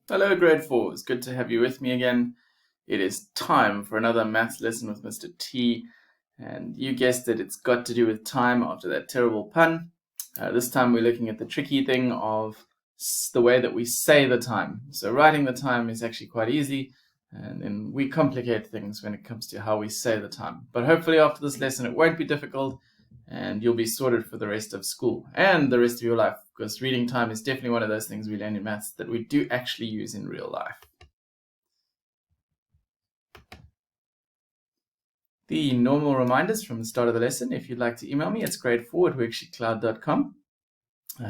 Hello grade 4, it's good to have you with me again. It is time for another maths lesson with Mr. T, and you guessed it, it's got to do with time after that terrible pun. This time we're looking at the tricky thing of the way that we say the time. So writing the time is actually quite easy, and then we complicate things when it comes to how we say the time. But hopefully after this lesson it won't be difficult, and you'll be sorted for the rest of school and the rest of your life, because reading time is definitely one of those things we learn in maths that we do actually use in real life. The normal reminders from the start of the lesson: if you'd like to email me, it's grade4@worksheetcloud.com.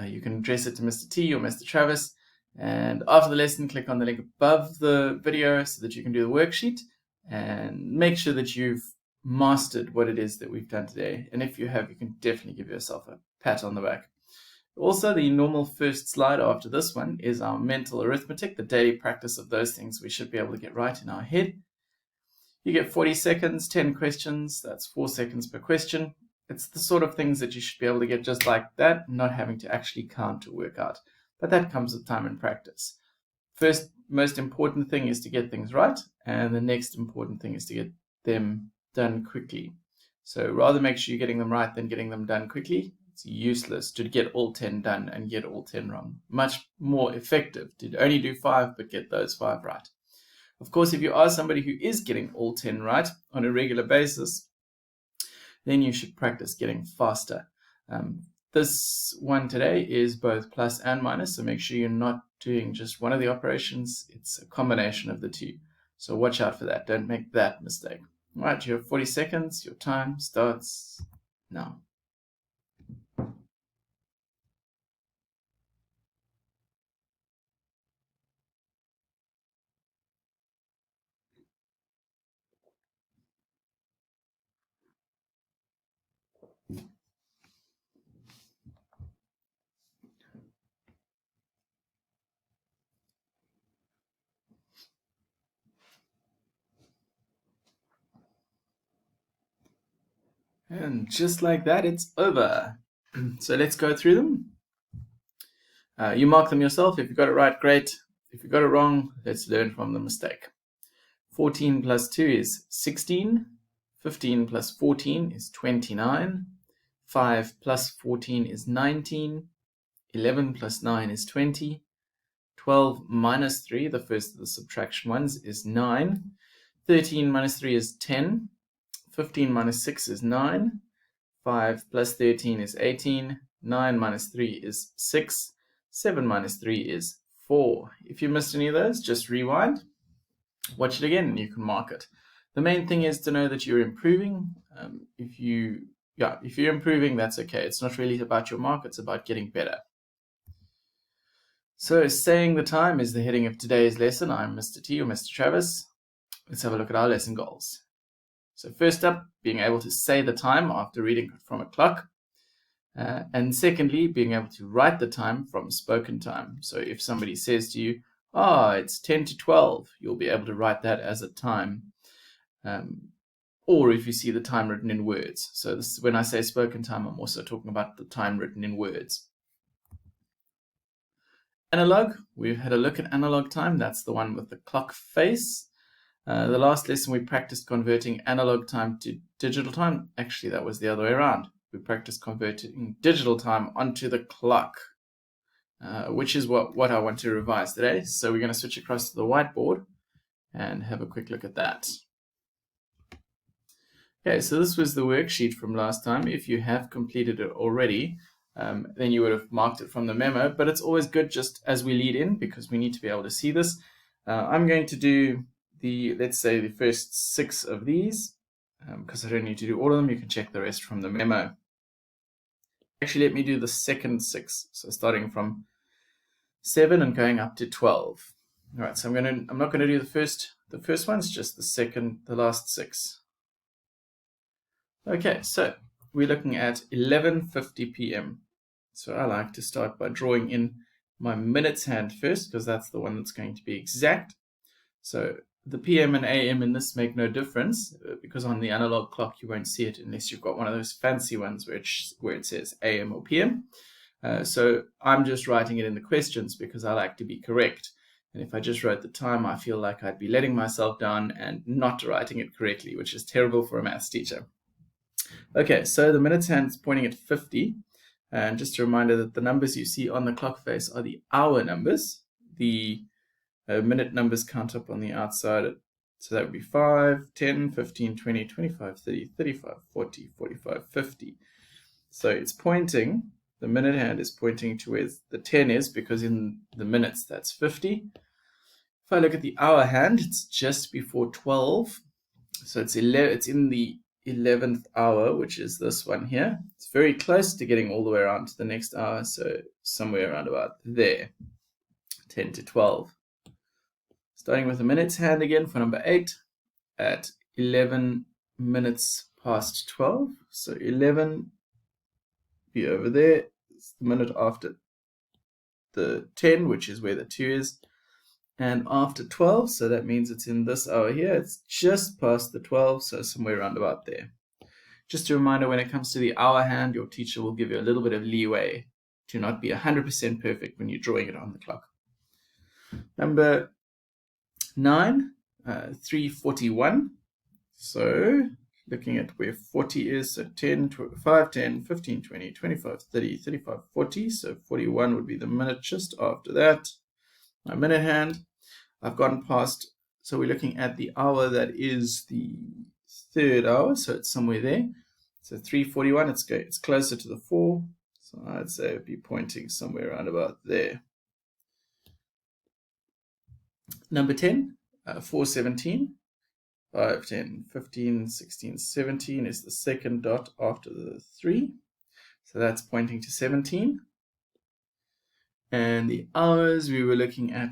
You can address it to Mr. T or Mr. Travis, and after the lesson click on the link above the video so that you can do the worksheet, and make sure that you've mastered what it is that we've done today. And if you have, you can definitely give yourself a pat on the back. Also, the normal first slide after this one is our mental arithmetic, the daily practice of those things we should be able to get right in our head. You get 40 seconds, 10 questions, that's 4 seconds per question. It's the sort of things that you should be able to get just like that, not having to actually count to work out. But that comes with time and practice. First, most important thing is to get things right, and the next important thing is to get them done quickly. So rather make sure you're getting them right than getting them done quickly. It's useless to get all 10 done and get all 10 wrong. Much more effective to only do 5 but get those 5 right. Of course, if you are somebody who is getting all 10 right on a regular basis, then you should practice getting faster. This one today is both plus and minus, so make sure you're not doing just one of the operations. It's a combination of the two. So watch out for that. Don't make that mistake. All right, you have 40 seconds. Your time starts now. And just like that, it's over. So let's go through them. You mark them yourself. If you got it right, great. If you got it wrong, let's learn from the mistake. 14 plus 2 is 16. 15 plus 14 is 29. 5 plus 14 is 19. 11 plus 9 is 20. 12 minus 3, the first of the subtraction ones, is 9. 13 minus 3 is 10. 15 minus 6 is 9. 5 plus 13 is 18. 9 minus 3 is 6. 7 minus 3 is 4. If you missed any of those, just rewind. Watch it again and you can mark it. The main thing is to know that you're improving. If you're improving, that's okay. It's not really about your mark, it's about getting better. So saying the time is the heading of today's lesson. I'm Mr. T or Mr. Travis. Let's have a look at our lesson goals. So first up, being able to say the time after reading from a clock. And secondly, being able to write the time from spoken time. So if somebody says to you, it's 10 to 12, you'll be able to write that as a time. Or if you see the time written in words. So this is when I say spoken time, I'm also talking about the time written in words. Analog, we've had a look at analog time. That's the one with the clock face. The last lesson we practiced converting analog time to digital time. Actually, that was the other way around. We practiced converting digital time onto the clock, which is what I want to revise today. So we're going to switch across to the whiteboard and have a quick look at that. Okay, so this was the worksheet from last time. If you have completed it already, then you would have marked it from the memo, but it's always good just as we lead in because we need to be able to see this. I'm going to do let's say the first 6 of these, because I don't need to do all of them. You can check the rest from the memo. Actually, let me do the second 6. So starting from 7 and going up to 12. All right, so I'm not going to do the first ones, just the last 6. Okay, so we're looking at 11:50 p.m. So I like to start by drawing in my minutes hand first, because that's the one that's going to be exact. So the PM and AM in this make no difference, because on the analog clock you won't see it unless you've got one of those fancy ones where it says AM or PM. So I'm just writing it in the questions because I like to be correct. And if I just wrote the time, I feel like I'd be letting myself down and not writing it correctly, which is terrible for a maths teacher. Okay, so the minutes hand is pointing at 50. And just a reminder that the numbers you see on the clock face are the hour numbers. The minute numbers count up on the outside. So that would be 5, 10, 15, 20, 25, 30, 35, 40, 45, 50. So it's pointing, the minute hand is pointing to where the 10 is, because in the minutes that's 50. If I look at the hour hand, it's just before 12. So it's in the 11th hour, which is this one here. It's very close to getting all the way around to the next hour, so somewhere around about there, 10 to 12. Starting with the minutes hand again for number 8 at 11 minutes past 12. So 11 be over there. It's the minute after the 10, which is where the 2 is. And after 12, so that means it's in this hour here. It's just past the 12, so somewhere around about there. Just a reminder, when it comes to the hour hand, your teacher will give you a little bit of leeway to not be 100% perfect when you're drawing it on the clock. Number 9, 3:41. So looking at where 40 is, so 10, 5, 10, 15, 20, 25, 30, 35, 40. So 41 would be the minute just after that. My minute hand, I've gone past, so we're looking at the hour that is the 3rd hour, so it's somewhere there. So 3:41, it's closer to the 4, so I'd say it'd be pointing somewhere around about there. Number 10, 4:17, 5, 10, 15, 16, 17 is the second dot after the 3, so that's pointing to 17. And the hours we were looking at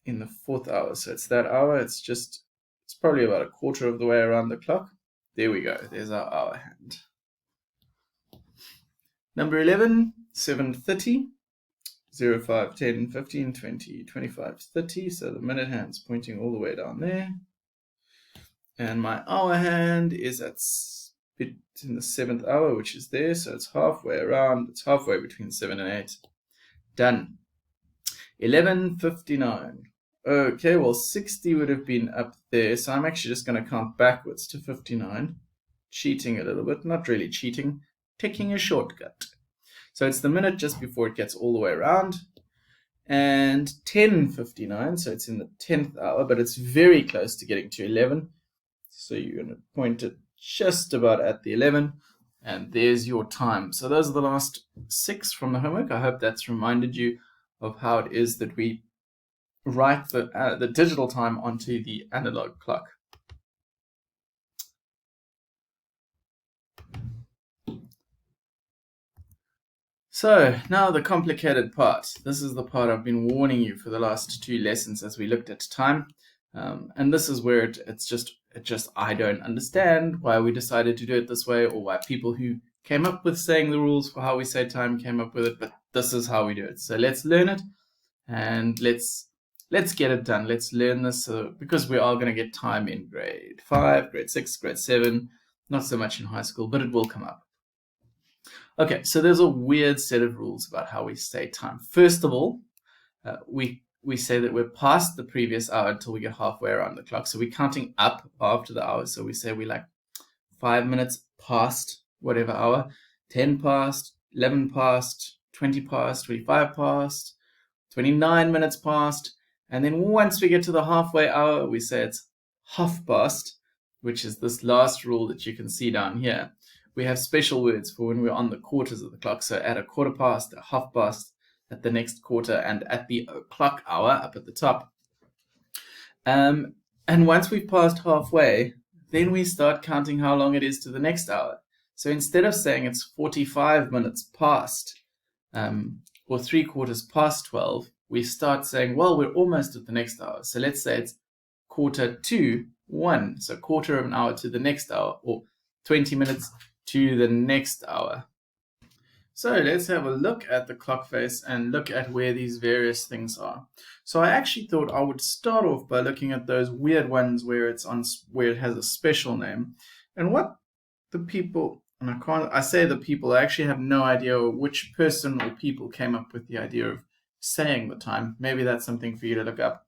in the 4th hour, so it's that hour, it's probably about a quarter of the way around the clock. There we go, there's our hour hand. Number 11, 7:30, 0, 5, 10, 15, 20, 25, 30, so the minute hand's pointing all the way down there. And my hour hand is in the 7th hour, which is there, so it's halfway around, it's halfway between 7 and 8. Done. 11:59. Okay, well 60 would have been up there, so I'm actually just going to count backwards to 59. Cheating a little bit, not really cheating, taking a shortcut. So it's the minute just before it gets all the way around. And 10:59, so it's in the 10th hour, but it's very close to getting to 11. So you're going to point it just about at the 11. And there's your time. So those are the last 6 from the homework. I hope that's reminded you of how it is that we write the digital time onto the analog clock. So now the complicated part. This is the part I've been warning you for the last 2 lessons as we looked at time. And this is where it's just I don't understand why we decided to do it this way, or why people who came up with saying the rules for how we say time came up with it, but this is how we do it. So let's learn it, and let's get it done. Let's learn this, because we are going to get time in grade 5, grade 6, grade 7, not so much in high school, but it will come up. Okay, so there's a weird set of rules about how we say time. First of all, we say that we're past the previous hour until we get halfway around the clock. So we're counting up after the hour. So we say we're like 5 minutes past whatever hour, 10 past, 11 past, 20 past, 25 past, 29 minutes past. And then once we get to the halfway hour, we say it's half past, which is this last rule that you can see down here. We have special words for when we're on the quarters of the clock. So at a quarter past, a half past, at the next quarter, and at the clock hour up at the top. And once we've passed halfway, then we start counting how long it is to the next hour. So instead of saying it's 45 minutes past, or 3/4 past 12, we start saying, well, we're almost at the next hour. So let's say it's 1:45, so quarter of an hour to the next hour, or 20 minutes to the next hour. So let's have a look at the clock face and look at where these various things are. So I actually thought I would start off by looking at those weird ones where it has a special name. And what the people, and I say the people, I actually have no idea which person or people came up with the idea of saying the time. Maybe that's something for you to look up.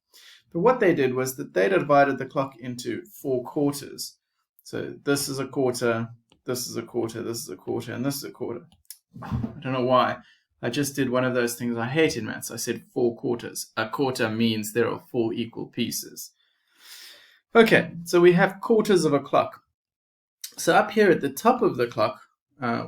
But what they did was that they divided the clock into 4 quarters. So this is a quarter, this is a quarter, this is a quarter, and this is a quarter. I don't know why. I just did one of those things I hate in maths. I said 4 quarters. A quarter means there are 4 equal pieces. Okay, so we have quarters of a clock. So up here at the top of the clock,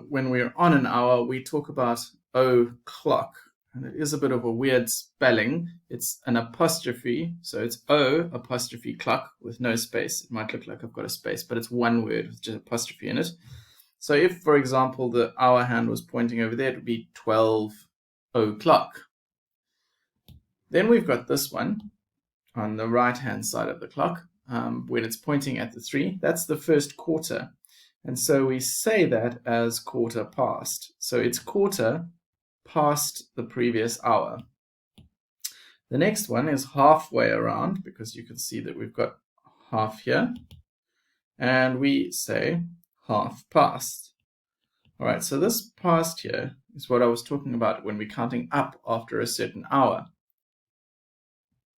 when we're on an hour, we talk about o'clock. And it is a bit of a weird spelling. It's an apostrophe, so it's O apostrophe clock with no space. It might look like I've got a space, but it's one word with just apostrophe in it. So if, for example, the hour hand was pointing over there, it would be 12 o'clock. Then we've got this one on the right-hand side of the clock. When it's pointing at the 3, that's the first quarter. And so we say that as quarter past. So it's quarter past the previous hour. The next one is halfway around, because you can see that we've got half here. And we say half past. All right, so this past here is what I was talking about when we're counting up after a certain hour.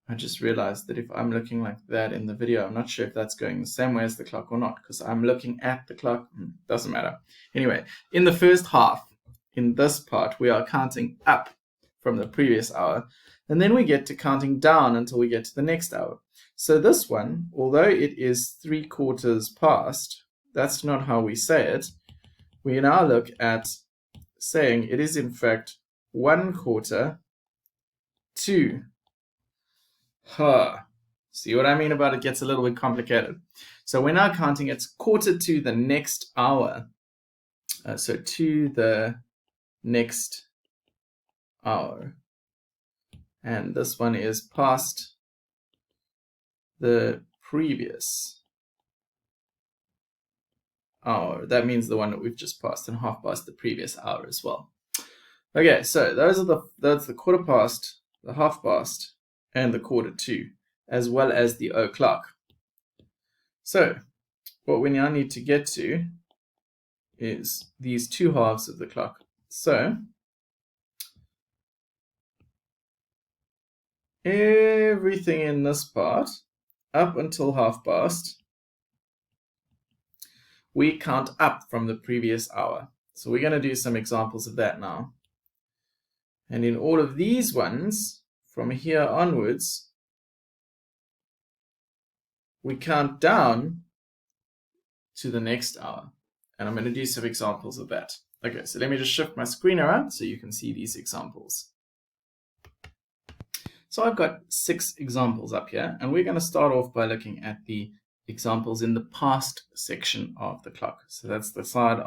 I just realized that if I'm looking like that in the video, I'm not sure if that's going the same way as the clock or not, because I'm looking at the clock. Doesn't matter. Anyway, in the first half, in this part, we are counting up from the previous hour, and then we get to counting down until we get to the next hour. So this one, although it is 3 quarters past, that's not how we say it. We now look at saying it is in fact 1 quarter to. See what I mean about it gets a little bit complicated. So we're now counting it's quarter to the next hour. So to the next hour. And this one is past the previous hour. That means the one that we've just passed, and half past the previous hour as well. Okay, so that's the quarter past, the half past, and the quarter to, as well as the o'clock. So what we now need to get to is these 2 halves of the clock. So everything in this part, up until half past, we count up from the previous hour. So we're going to do some examples of that now. And in all of these ones, from here onwards, we count down to the next hour. And I'm going to do some examples of that. Okay, so let me just shift my screen around so you can see these examples. So I've got 6 examples up here, and we're going to start off by looking at the examples in the past section of the clock. So that's the side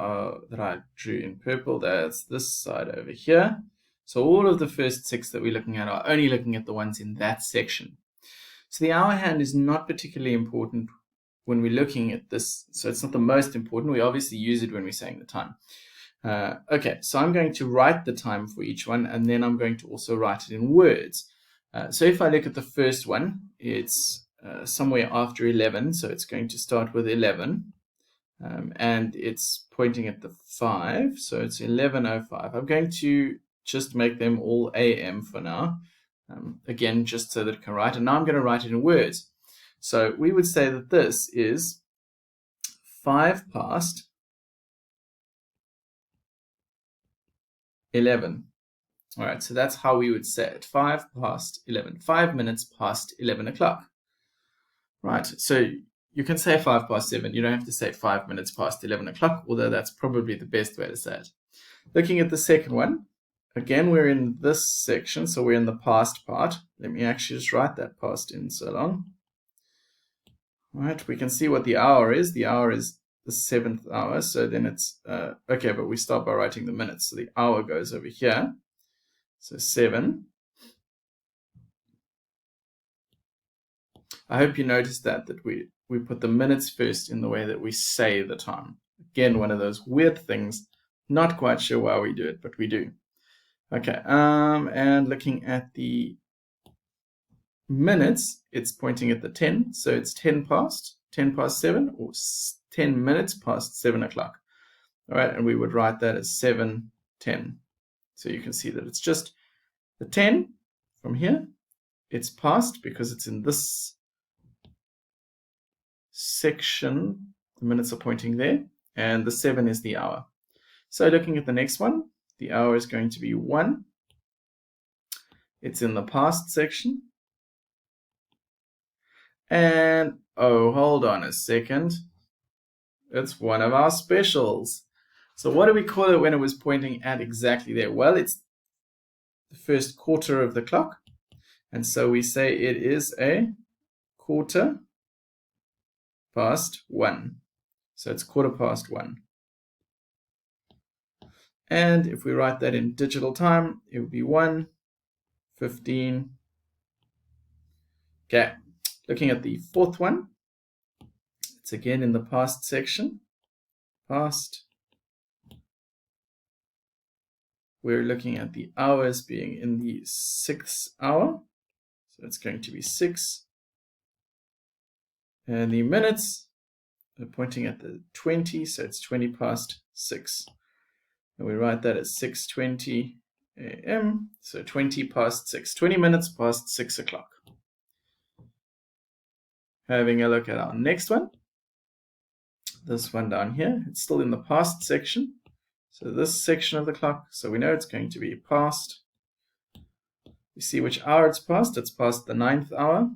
that I drew in purple. That's this side over here. So all of the first 6 that we're looking at are only looking at the ones in that section. So the hour hand is not particularly important when we're looking at this. So it's not the most important. We obviously use it when we're saying the time. Okay, so I'm going to write the time for each one, and then I'm going to also write it in words. So if I look at the first one, it's somewhere after 11. So it's going to start with 11. And it's pointing at the 5. So it's 11:05. I'm going to just make them all AM for now. Again, just so that it can write. And now I'm going to write it in words. So we would say that this is 5 past 11. All right, so that's how we would say it. 5 past 11. 5 minutes past 11 o'clock. Right, so you can say 5 past 7. You don't have to say 5 minutes past 11 o'clock, although that's probably the best way to say it. Looking at the second one, again, we're in this section, so we're in the past part. Let me actually just write that past in so long. All right, we can see what the hour is. The hour is the 7th hour, so then it's, okay, but we start by writing the minutes. So the hour goes over here. So 7. I hope you noticed that we put the minutes first in the way that we say the time. Again, one of those weird things. Not quite sure why we do it, but we do. Okay, and looking at the minutes, it's pointing at the 10. So it's 10 past 7, or 10 minutes past 7 o'clock. All right, and we would write that as 7:10. So you can see that it's just the 10 from here it's past because it's in this section. The minutes are pointing there, and the 7 is the hour. So looking at the next one, the hour is going to be 1. It's in the past section. And, oh, hold on a second. It's one of our specials. So what do we call it when it was pointing at exactly there? Well, it's the first quarter of the clock. And so we say it is a quarter past 1. So it's quarter past 1. And if we write that in digital time, it would be 1:15. Okay, looking at the fourth one, it's again in the past section. Past. We're looking at the hours being in the 6th hour. So it's going to be 6. And the minutes are pointing at the 20, so it's 20 past 6. And we write that as 6:20 a.m. So 20 past 6, 20 minutes past 6 o'clock. Having a look at our next one. This one down here, it's still in the past section. So this section of the clock, so we know it's going to be past. We see which hour it's past the 9th hour.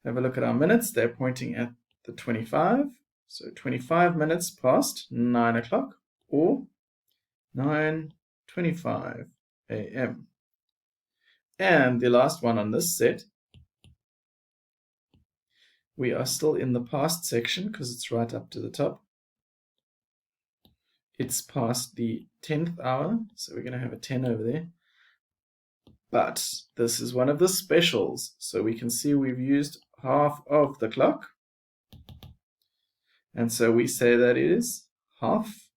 Have a look at our minutes, they're pointing at the 25. So 25 minutes past 9 o'clock, or 9:25 a.m. And the last one on this set, we are still in the past section because it's right up to the top. It's past the 10th hour, so we're going to have a 10 over there. But this is one of the specials, so we can see we've used half of the clock. And so we say that it is half,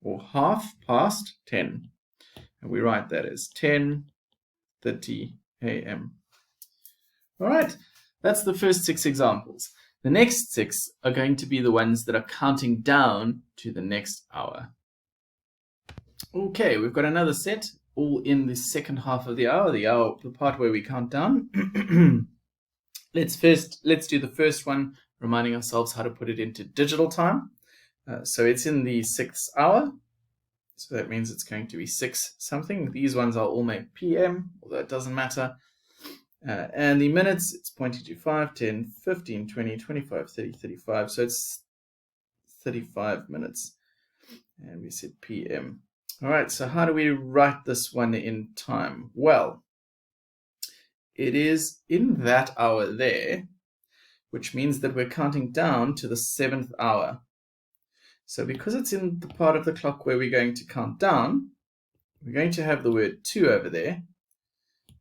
or half past 10. And we write that as 10:30 a.m. All right, that's the first 6 examples. The next 6 are going to be the ones that are counting down to the next hour. Okay, we've got another set, all in the second half of the hour, the part where we count down. Let's do the first one, reminding ourselves how to put it into digital time. So it's in the 6th hour. So that means it's going to be 6 something. These ones are all made PM, although it doesn't matter. And the minutes, it's pointing to 5, 10, 15, 20, 25, 30, 35. So it's 35 minutes. And we said PM. All right, so how do we write this one in time? Well, it is in that hour there, which means that we're counting down to the 7th hour. So because it's in the part of the clock where we're going to count down, we're going to have the word 2 over there.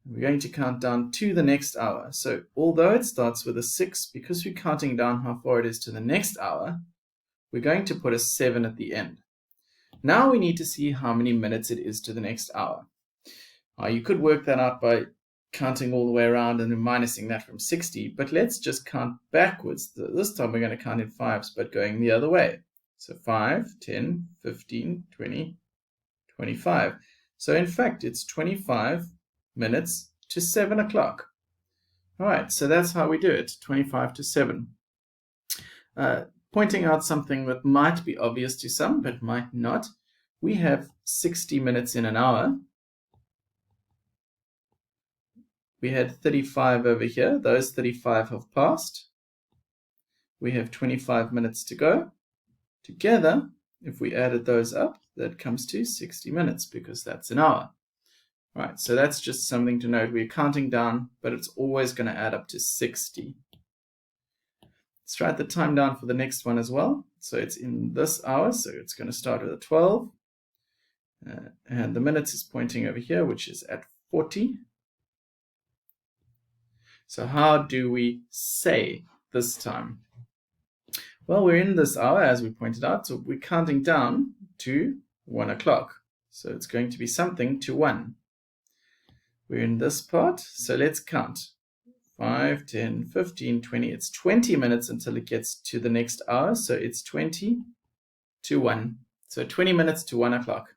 We're going to count down to the next hour. So although it starts with a 6, because we're counting down how far it is to the next hour, we're going to put a 7 at the end. Now we need to see how many minutes it is to the next hour. You could work that out by counting all the way around and then minusing that from 60, but let's just count backwards. This time we're going to count in 5s, but going the other way. So 5, 10, 15, 20, 25. So in fact, it's 25 minutes to 7 o'clock. All right, so that's how we do it, 25 to 7. Pointing out something that might be obvious to some, but might not. We have 60 minutes in an hour. We had 35 over here. Those 35 have passed. We have 25 minutes to go. Together, if we added those up, that comes to 60 minutes because that's an hour. All right, so that's just something to note. We're counting down, but it's always going to add up to 60. Let's write the time down for the next one as well. So it's in this hour, so it's going to start with a 12. And the minutes is pointing over here, which is at 40. So how do we say this time? Well, we're in this hour, as we pointed out, so we're counting down to 1 o'clock. So it's going to be something to 1. We're in this part, so let's count. 5, 10, 15, 20. It's 20 minutes until it gets to the next hour, so it's 20 to 1. So 20 minutes to 1 o'clock.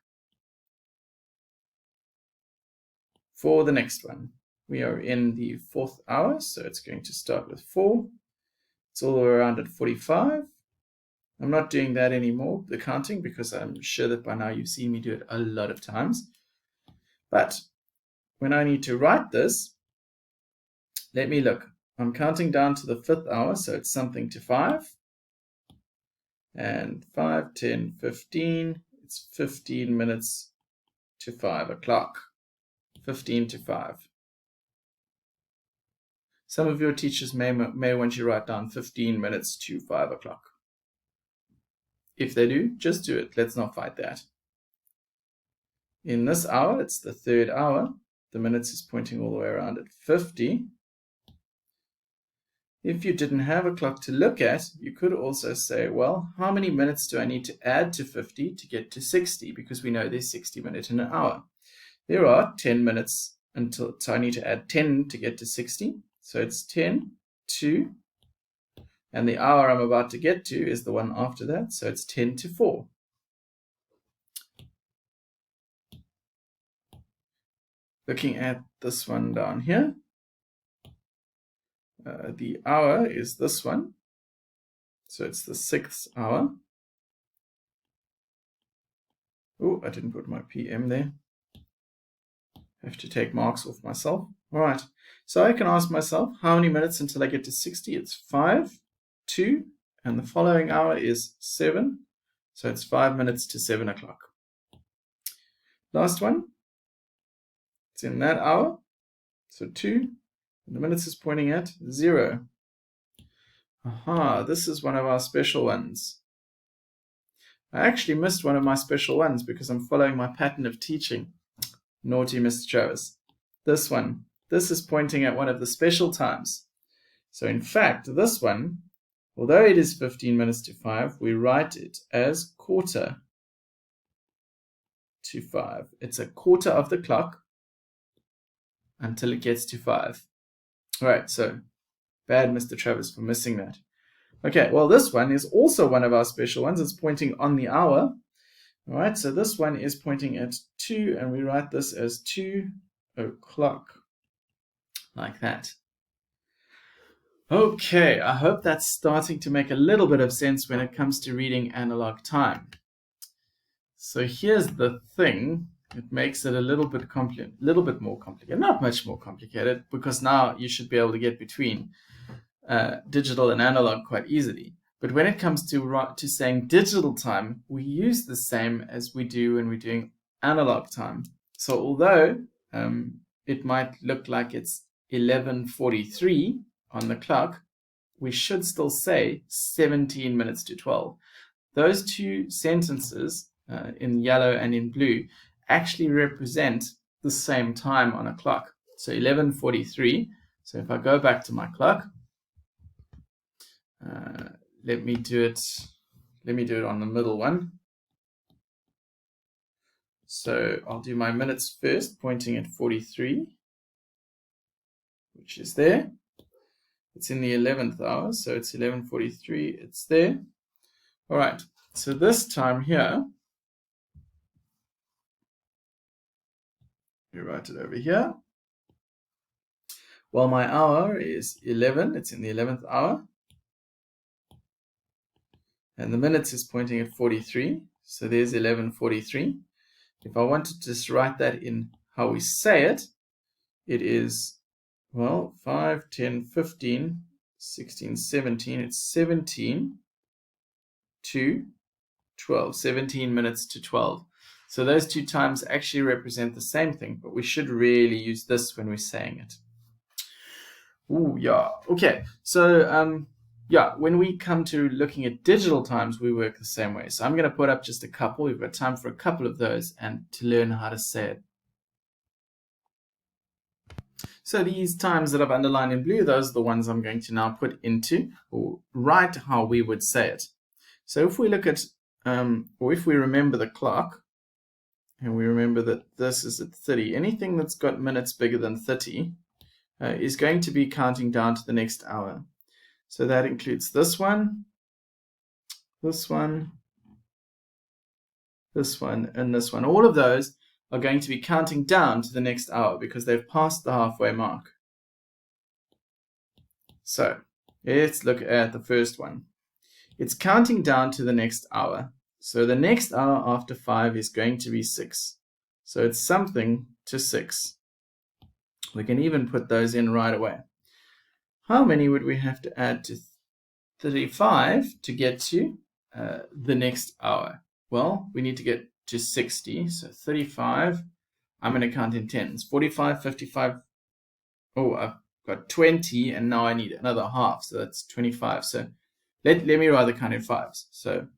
For the next one, we are in the 4th hour, so it's going to start with 4. It's all the way around at 45. I'm not doing that anymore, the counting, because I'm sure that by now you've seen me do it a lot of times. But when I need to write this, let me look. I'm counting down to the 5th hour, so it's something to 5. And 5, 10, 15, it's 15 minutes to 5 o'clock. 15 to 5. Some of your teachers may want you to write down 15 minutes to 5 o'clock. If they do, just do it. Let's not fight that. In this hour, it's the 3rd hour. The minutes is pointing all the way around at 50. If you didn't have a clock to look at, you could also say, well, how many minutes do I need to add to 50 to get to 60? Because we know there's 60 minutes in an hour. There are 10 minutes so I need to add 10 to get to 60. So it's 10 to, and the hour I'm about to get to is the one after that. So it's 10 to 4. Looking at this one down here, the hour is this one. So it's the 6th hour. Oh, I didn't put my PM there. I have to take marks off myself. All right. So I can ask myself, how many minutes until I get to 60? It's 5, 2, and the following hour is 7. So it's 5 minutes to 7 o'clock. Last one. It's in that hour. So 2. And the minutes is pointing at 0. Aha, this is one of our special ones. I actually missed one of my special ones because I'm following my pattern of teaching. Naughty Mr. Travis. This one. This is pointing at one of the special times. So in fact, this one, although it is 15 minutes to 5, we write it as quarter to 5. It's a quarter of the clock until it gets to 5. All right, so bad Mr. Travis for missing that. Okay, well, this one is also one of our special ones. It's pointing on the hour. All right, so this one is pointing at 2, and we write this as 2 o'clock, like that. Okay, I hope that's starting to make a little bit of sense when it comes to reading analog time. So here's the thing. It makes it a little bit more complicated, not much more complicated, because now you should be able to get between digital and analog quite easily. But when it comes to saying digital time, we use the same as we do when we're doing analog time. So although it might look like it's 11:43 on the clock, we should still say 17 minutes to 12. Those two sentences in yellow and in blue actually represent the same time on a clock. So 11:43. So if I go back to my clock, let me do it on the middle one. So I'll do my minutes first, pointing at 43, which is there. It's in the 11th hour, so it's 11:43, it's there. All right, so this time here, we write it over here. Well, my hour is 11, it's in the 11th hour. And the minutes is pointing at 43, so there's 11:43. If I wanted to just write that in how we say it, it is, well, 5, 10, 15, 16, 17. It's 17 to 12, 17 minutes to 12. So those two times actually represent the same thing, but we should really use this when we're saying it. Ooh, yeah. Okay, so yeah, when we come to looking at digital times, we work the same way. So I'm going to put up just a couple. We've got time for a couple of those and to learn how to say it. So these times that I've underlined in blue, those are the ones I'm going to now put into or write how we would say it. So if we look at, or if we remember the clock, and we remember that this is at 30, anything that's got minutes bigger than 30 is going to be counting down to the next hour. So that includes this one, this one, this one, and this one. All of those are going to be counting down to the next hour because they've passed the halfway mark. So let's look at the first one. It's counting down to the next hour. So the next hour after 5 is going to be 6. So it's something to 6. We can even put those in right away. How many would we have to add to 35 to get to the next hour? Well, we need to get to 60. So 35, I'm going to count in tens. 45, 55. Oh, I've got 20, and now I need another half. So that's 25. So let me rather count in fives. So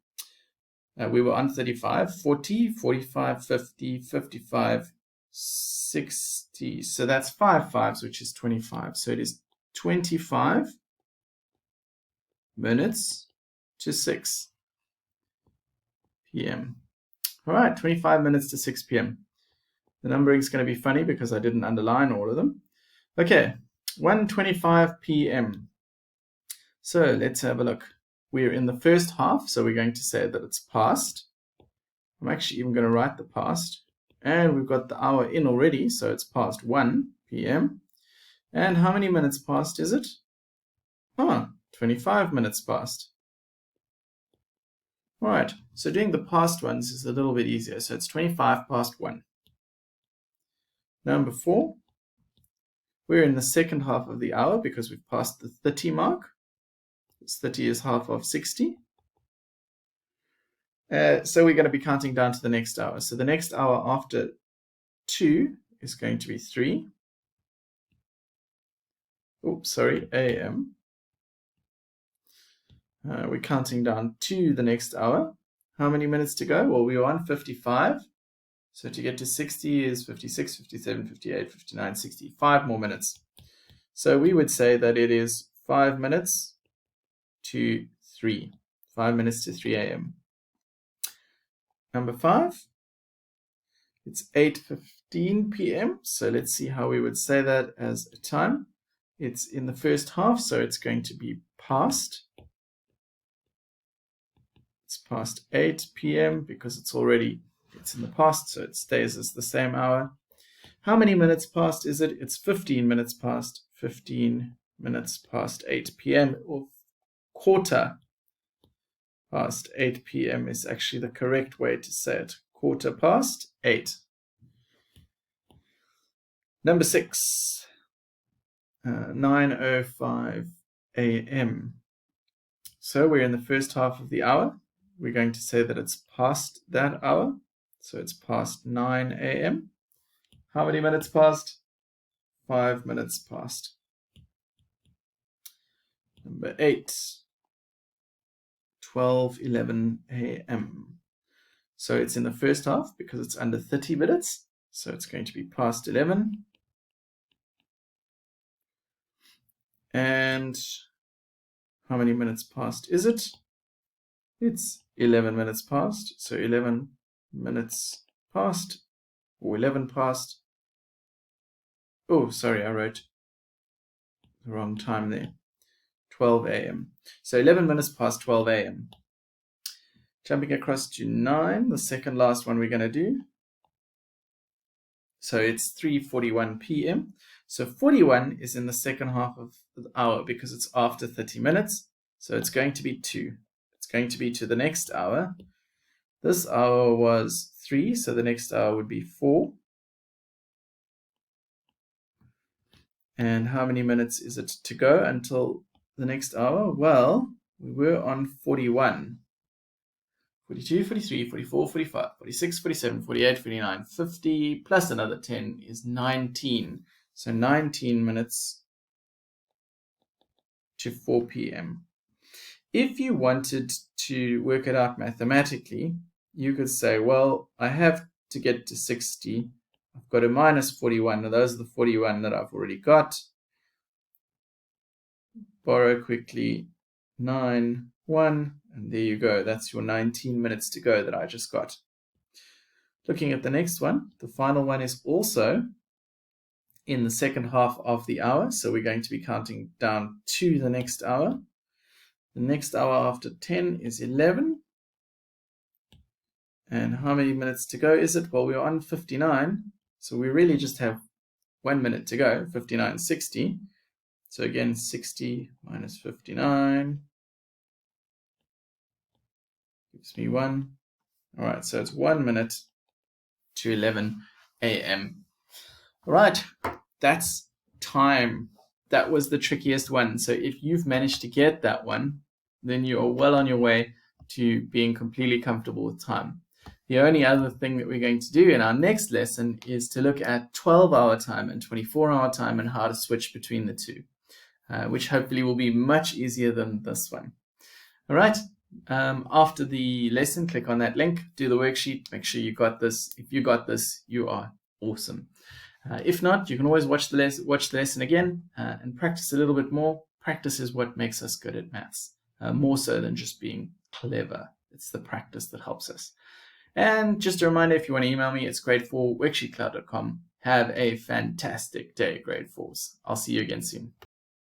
we were on 35, 40, 45, 50, 55, 60. So that's 5 fives, which is 25. So it is 25 minutes to 6 p.m. All right, 25 minutes to 6 p.m. The numbering is going to be funny because I didn't underline all of them. Okay, 1:25 p.m. So let's have a look. We're in the first half, so we're going to say that it's past. I'm actually even going to write the past. And we've got the hour in already, so it's past 1 p.m. And how many minutes past is it? 25 minutes past. All right, so doing the past ones is a little bit easier. So it's 25 past 1. Number 4, we're in the second half of the hour because we've passed the 30 mark. 30 is half of 60. So we're going to be counting down to the next hour. So the next hour after 2 is going to be 3. a.m. We're counting down to the next hour. How many minutes to go? Well, we were on 55. So to get to 60 is 56, 57, 58, 59, 60. 5 more minutes. So we would say that it is 5 minutes to 3. 5 minutes to 3 a.m. Number 5, it's 8:15 p.m. So let's see how we would say that as a time. It's in the first half, so it's going to be past. It's past 8 p.m. because it's in the past, so it stays as the same hour. How many minutes past is it? It's 15 minutes past. 15 minutes past 8 p.m. or quarter past 8 p.m. is actually the correct way to say it. Quarter past 8. Number 6, 9:05 a.m. So we're in the first half of the hour. We're going to say that it's past that hour. So it's past 9 a.m. How many minutes past? 5 minutes past. Number 8, 12:11 a.m. So it's in the first half because it's under 30 minutes. So it's going to be past 11. And how many minutes past is it? It's 11 minutes past. So 11 minutes past, or 11 past. Oh, sorry, I wrote the wrong time there. 12 a.m. So 11 minutes past 12 a.m. Jumping across to 9, the second last one we're going to do. So it's 3:41 p.m. So 41 is in the second half of the hour because it's after 30 minutes. So it's going to be 2. It's going to be to the next hour. This hour was 3, so the next hour would be 4. And how many minutes is it to go until the next hour? Well, we were on 41. 42, 43, 44, 45, 46, 47, 48, 49, 50, plus another 10 is 19. So 19 minutes to 4 p.m. If you wanted to work it out mathematically, you could say, well, I have to get to 60. I've got a minus 41. Now those are the 41 that I've already got. Borrow quickly 9, 1, and there you go. That's your 19 minutes to go that I just got. Looking at the next one, the final one is also in the second half of the hour. So we're going to be counting down to the next hour. The next hour after 10 is 11. And how many minutes to go is it? Well, we're on 59, so we really just have 1 minute to go, 59:60. So again, 60 minus 59 gives me 1. All right, so it's 1 minute to 11 a.m. All right, that's time. That was the trickiest one. So if you've managed to get that one, then you are well on your way to being completely comfortable with time. The only other thing that we're going to do in our next lesson is to look at 12-hour time and 24-hour time and how to switch between the two, which hopefully will be much easier than this one. All right. After the lesson, click on that link, do the worksheet, make sure you got this. If you got this, you are awesome. If not, you can always watch the lesson again and practice a little bit more. Practice is what makes us good at maths, more so than just being clever. It's the practice that helps us. And just a reminder, if you want to email me, it's grade4@WorksheetCloud.com. Have a fantastic day, grade 4s. I'll see you again soon.